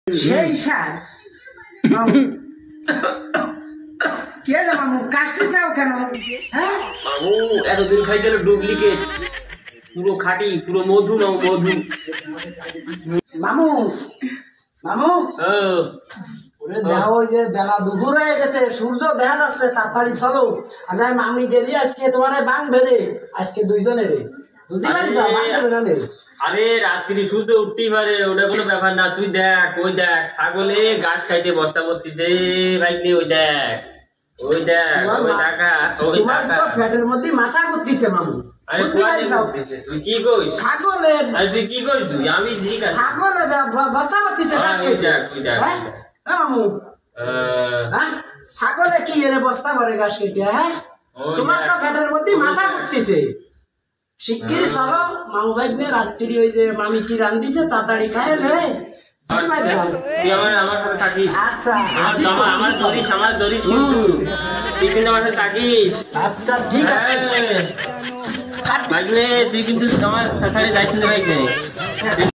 সেই স্যার কে রে মামু কাশতে চাও কেন? হ্যাঁ মামু এতদিন খাইছিল ডুপ্লিকেট, পুরো খাঁটি, পুরো মধু নাও মধু। মামু মামু হ্যাঁ ওরে দেখো ওই যে বেলা দুপুর হয়ে গেছে, সূর্য দেখা যাচ্ছে, তাড়াতাড়ি চলো। আর মামি গেলি আজকে তোমার বাং বেড়ে আজকে দুইজনের বুঝতে পারলি তো বাংবে না। আরে রাত্রি শুতে উঠতেই পারে, ওটা কোনো ব্যাপার না। তুই দেখ, ওই দেখ ছাগলে ঘাস খাইতে বস্তা করতেছে ভাই, ওই দেখ ওই দেখ ওই টাকা ওই টাকা পেটের মধ্যে মাথা করতেছে মামু। আরে তুই কি করিস? ছাগলে আরে তুই কি করিস? তুই আমি ঠিক আছে ছাগলে বস্তা করতেছে ওই দেখ ওই দেখ মামু। হ্যাঁ ছাগলে কি এর বস্তা করে ঘাস কেটে? হ্যাঁ তোমার তো পেটের মধ্যে মাথা করতেছে। শিগগির চলো মামু ভাই নিয়ে রাত্রি ওই যে মামি কি রান্ধিছে তাড়াতাড়ি খায় রে। তুই আমার সাথে থাকিস। আচ্ছা আমার ধরিস কিন্তু, তুই কিন্তু আমার সাথে থাকিস। আচ্ছা ঠিক আছে ভাই তুই কিন্তু আমার সাথে যাই কিন্তু ভাই।